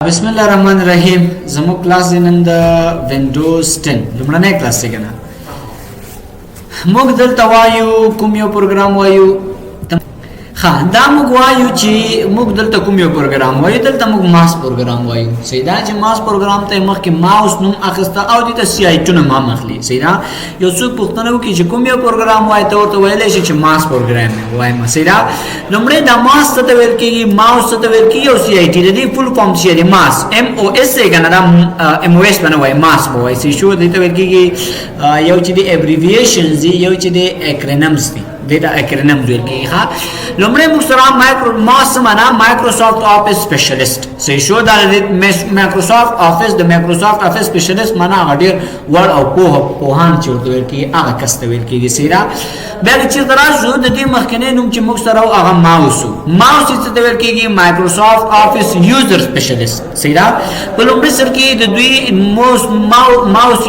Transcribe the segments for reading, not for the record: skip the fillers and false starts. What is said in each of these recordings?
बिस्मिल्लाहिर्रहमानिर्रहीम जमो class none the Windows 10 लुमड़ने क्लास से कना मुग दलता वायु कुम यो प्रोग्राम वायु हाँ दा मुग वायु ची मुग दलता कुम यो प्रोग्राम वायु दलता मुग मास प्रोग्राम वायु सीधा ची मास प्रोग्राम ते मख के माउस नुम अखस्ता आउ दिता सीआई टुन मा मखली सीधा यो सु पुख्तनो की ची कुम यो प्रोग्राम वाय तो वेले ची मास प्रोग्राम वाय म सीधा लुमड़े दा मास त वेल की माउस त वेल की यो सीआई टी दी फुल फॉर्म ची दी मास एमओएस से कना दा एमओएस बना वाय मास वाय सी शो दिता वेल की यो ची दी एब्रिविएशंस दी यो ची दी एक्रोनिम्स दी डेटा एक्रोनिम वेल की हा लुमड़े मुस्तरा मास माना माइक्रोसॉफ्ट ऑफिस स्पेशलिस्ट से शो दा माइक्रोसॉफ्ट ऑफिस स्पेशलिस्ट माना अडीर वर्ड और पोहान चोट वेल की आ कस्त वेल की सीरा बैग ची तरह जो दती मखने नुम ची मुस्तरा आ माउस से वेल की माइक्रोसॉफ्ट ऑफिस यूजर स्पेशलिस्ट सीरा लुमड़े सर की दुई माउस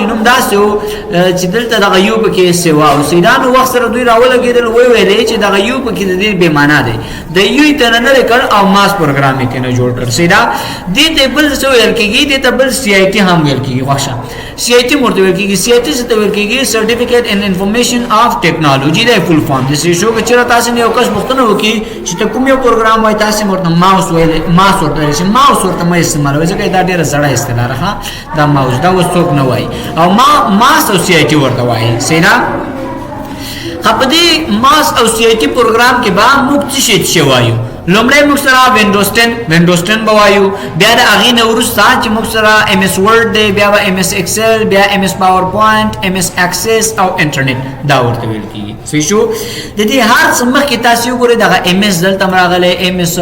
नुम दा सो चिदल ता गयूब के सेवा सीरा नो वक्त सर दुई रावल के वही वेले ची दा गयूब की दे बेमाना दे द यू इतना कर और मास प्रोग्रामिंग के न जोड़कर सीधा दे टेबल से वेल की दे टेबल सीआईटी हम वेल की वाशा सीआईटी मोर वेल की सीआईटी से वेल की certificate in information of technology they full form this show के चरा तासे ने ओकस मुख्तन हो की चित कुमियो प्रोग्राम वाय तासे मोर माउस वेले माउस और तासे माउस और तम इस्तेमाल वजह के दा डेरा जड़ा इस्तेमाल रहा दा माउस दा वस्तुक न वाई और मास और सीआईटी वर्ता वाई सीधा खपदी मास और सीआईटी प्रोग्राम के बाद मुक्ति शेत शेवायु लुमड़े मुक्सरा विंडोज 10 बवायु ब्याद आगी नवरुस साच मुक्सरा एमएस वर्ड दे ब्यावा एमएस एक्सेल ब्या MS PowerPoint MS Access और इंटरनेट दावर ते वेल की सेशो यदि हर समख की तासियो करे दागा एमएस दल तमरा गले एमएस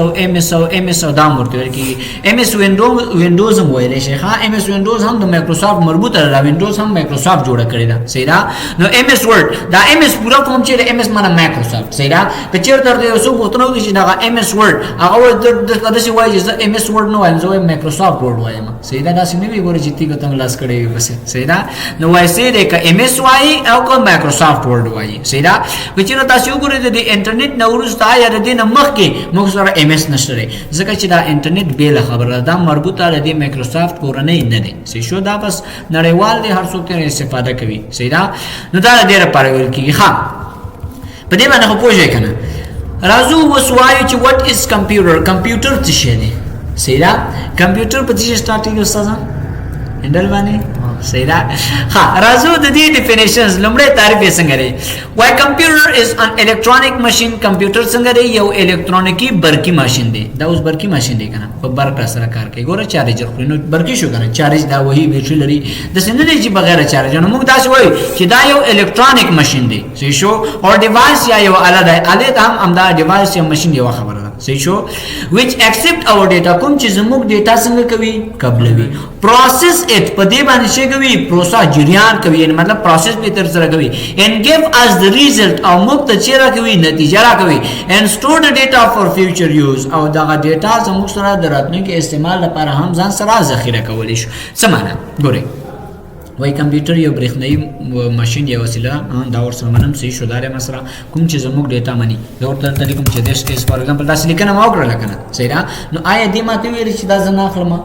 दावर ते वेल की एमएस विंडोज हम वेले शेखा एमएस विंडोज हम तो माइक्रोसॉफ्ट मरबूत रहा विंडोज हम माइक्रोसॉफ्ट जोड़ा करेदा सेरा नो एमएस वर्ड दा एमएस पूरा फॉर्म चले एमएस माना माइक्रोसॉफ्ट सेरा कचर दर दे सो बोतनो की दागा एमएस वर्ड अगर दस वाई जिस एमएस वर्ड नो है जो माइक्रोसॉफ्ट वर्ड वाई में सीधा दास ने भी बोले जितनी को तंग लास करे बस सीधा नो वाई से देखा एमएस वाई और माइक्रोसॉफ्ट वर्ड वाई सीधा विचिनो तासियो करे दे इंटरनेट नवरुस ता या दे नमक के मुखसरा एमएस नशरे जका चिदा इंटरनेट बेल खबर दा मरबूता दे माइक्रोसॉफ्ट को रने न दे से शो दा बस नरेवाल दे हर सोते ने इस्तेफादा कभी सीधा न दा दे पारे की हां पदे बना को पोजे कना राजू वसवायु ची व्हाट इज कंप्यूटर तिशेने सीधा कंप्यूटर पतिश स्टार्टिंग उस्ताद हैंडल बानी सीधा हाँ राजू द डिफिनेशंस लुमड़े तारीफ संगरे why computer is an electronic machine computer संगरे यो इलेक्ट्रॉनिक बरकी मशीन दे दा उस बरकी मशीन दे कना बर क्लास रकार के गोरा चार्जर प्रिनो बरकी शो कना चार्ज दा वही बैटरी लरी द सिंदले जी बगैर चार्ज न मुक दास वही कि दा यो इलेक्ट्रॉनिक मशीन दे से शो और डिवाइस या यो अलग है हम अमदा डिवाइस या मशीन यो खबर से शो व्हिच एक्सेप्ट आवर डेटा कुम चीज मुक डेटा संग कभी कबलवी प्रोसेस इट पदे बानी से कभी प्रोसेस जरियान कभी मतलब प्रोसेस पे तरह कभी and give us the result और मुक्त चेहरा कभी नतीजा कभी and store the data for future use और दा डेटा समुक सरा दरतने के इस्तेमाल पर हम जान सरा जखीरा कवलिश समाना गोरे वही कंप्यूटर यो ब्रेक नई मशीन या वसीला दावर सरमनम से शुदारे मसरा कुम चीज मुक डेटा मनी दौर तर तरी कुम चीज इस फॉर एग्जांपल दास लिखना माउक रखना सेरा नो आया दिमाग में रिच दास ना खलमा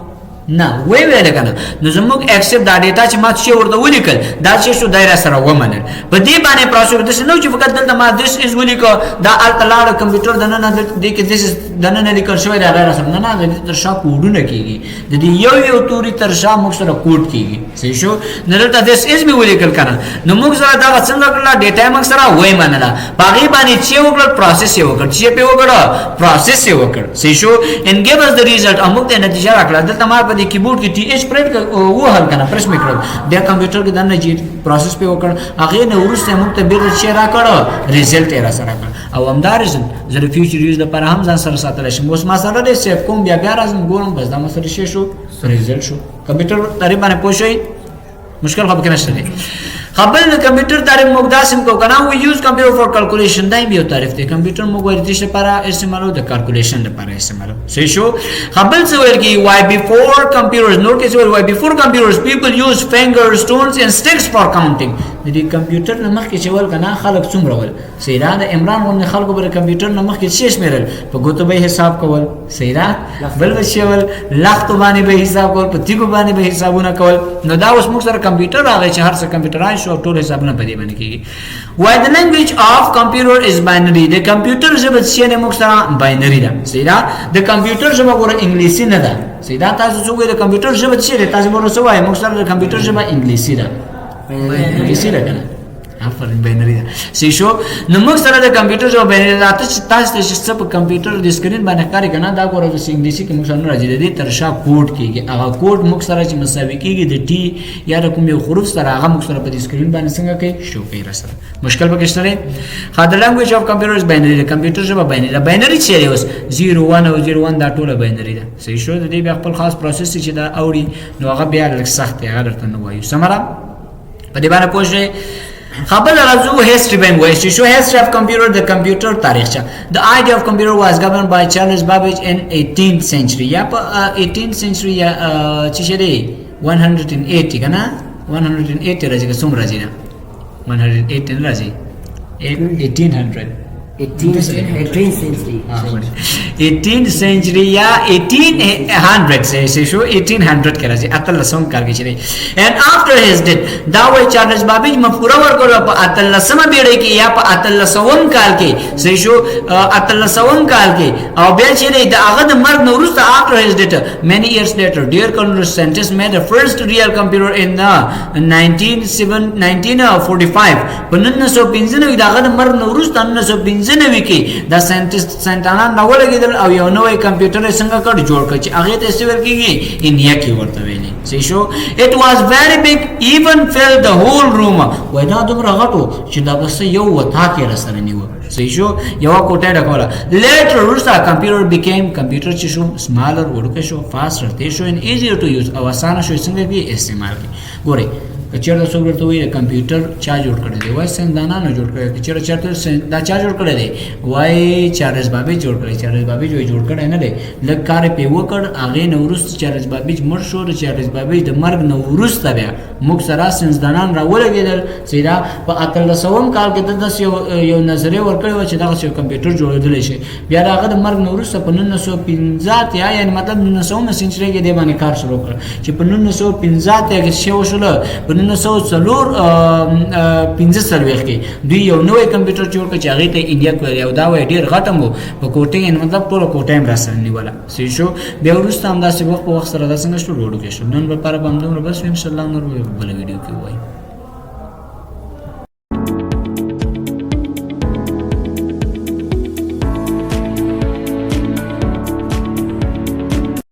ना वे वेले कना न जमुक एक्सेप्ट दा डेटा च मात शे और द वलिकल दा शे शो दायरा सरा वमन बदी बाने प्रोसेस दिस नो च फकत दल मा दिस इज वलिको दा अल्तलाड कंप्यूटर दन न दे के दिस दन न लिखल शो दा दायरा सर ना तर शा कोड न कीगी ददी यो तूरी तर शा मुक सरा कोड कीगी से शो नरता दिस इज भी वलिकल कना न मुक सरा दा संग कला डेटा मक सरा वे मानला बागी बाने चे ओकर प्रोसेस से ओकर चे पे ओकर प्रोसेस से ओकर से show and give us the result अमुक ते नतीजा रखला दल तमार कीबोर्ड की टीएच प्रेस वो हल करना प्रेस में करो दे कंप्यूटर के दन जी प्रोसेस पे होकर आगे ने उरुस से मुक्त बिर शेरा करो रिजल्ट एरा सरा कर अब हमदार जर फ्यूचर यूज द पर हम जान सर सातले मोस मसाला दे सेफ कोम बिया गाराज गोरम बस दा मसर शेशो रिजल्ट शो कंप्यूटर तरीबा ने पोशई मुश्किल खब के नशले खबर कंप्यूटर तारीफ मुकदासिम को कना we use computer for calculation दाई भी तारीफ थे कंप्यूटर मुगो रिश para इस्तेमाल द कैलकुलेशन द para इस्तेमाल सो शो खबर से वेल की व्हाई बिफोर कंप्यूटर्स नोट के why before computers people use finger stones and sticks for counting د دې کمپیوټر نه مخکې چې ول کنه خلک څومره ول سیدا د عمران غو نه خلکو پر کمپیوټر نه مخکې شیش مېرل په ګوتو به حساب کول سیدا بل وشول لخت باندې به حساب کول په تیګو باندې به حسابونه کول نو دا اوس موږ سره کمپیوټر راغی چې هر څه کمپیوټرایز شو ټول حسابونه په دې باندې کیږي why the language of computer is binary د کمپیوټر ژبه چې موږ سره باینری ده سیدا د کمپیوټر ژبه ګوره انګلیسي نه ده سیدا تاسو څو د کمپیوټر ژبه چې تاسو ورسره وایي موږ سره د کمپیوټر ژبه انګلیسي ده انګلیسي ده کنه افرین باینری ده سی شو نو موږ سره د کمپیوټر ژبه باینری ده تاسو چې په کمپیوټر د سکرین باندې کاری کنه دا ګوره د انګلیسي کې موږ سره راځي د دې ترشا کوډ کیږي هغه کوډ موږ سره چې مساوي کیږي د ټي یا د کوم یو حروف سره هغه موږ سره په سکرین باندې څنګه کوي شو کوي رسره مشکل پکې شته نه the language of computer is binary د کمپیوټر ژبه باینری ده باینری چې دی اوس 01 او 01 دا ټوله باینری ده صحیح شو د دې بیا خپل خاص پروسس چې دا اوري نو هغه بیا لږ سخت دی هغه درته نه وایو سمره په دې باندې پوښتنه خبر راځو history باندې وایي شو history of computer the computer تاریخچه the idea of computer was governed by Charles Babbage in 18th century یا په 18th century یا چې دی 180 کنه 180 راځي کوم راځي نه 180 راځي 1800 18th century 18th century या 1800 से शो 1800 के राजी अतल लसम काल के चले and after his death da way Charles Babbage मफूरा वर को प अतल लसम बेड़े के या प अतल लसवन काल के से शो अतल लसवन काल के और बे चले द अगद मर्द नौरुस after his death many years later dear colonel scientists made the first real computer in 1945 1995 د अगद मर्द नौरुस 1995 زنوي کې دا ساينټانا نو لګیدل او یو نوې کمپیوټر څنګه کړ جوړ کړ چې هغه ته سیور کېږي انیا کې ورته ویلي صحیح شو it was very big even filled the whole room وای دا دومره غټو چې دا بس یو وتا کې رسنه نیو صحیح شو یو کوټه ډکوله later rusha computer became computer چې شو smaller ورکه شو faster ته شو and easier to use او اسانه شو څنګه کې استعمال کی ګوره کچېر د څوګرته وی کمپیوټر چا جوړ کړی دی وای سندانانو جوړ کړی کچېر چرته دا چا جوړ کړی دی وای چارلز بابیج جوړ کړی چارلز بابیج جوړ کړی نه دی لږ کار په وکړ اغه نورست چارلز بابیج مر شو چارلز بابیج د مرګ نورست بیا موږ سره سندانان راولګیدل سیدا په اتل سوم کال کې د یو نظریه ورکړی و چې دا کمپیوټر جوړېدل شي بیا هغه د مرګ نورست په 1950 یا یعنی مطلب 1900 سنچري کې دی باندې کار شروع کړ چې په 1950 کې شو شول 1904 15 سالويخ کې دوی یو نوې کمپیوټر جوړ کړ چې هغه ته انډیا کوي او دا وای ډیر غټم وو په کوټه یې مطلب ټول کوټه هم راسره نیولا سې شو بیا وروسته هم دا څه وخت په وخت سره دا څنګه شروع وړو کې شو نن په لپاره باندې بس ان شاء الله نور بل ویډیو کې وای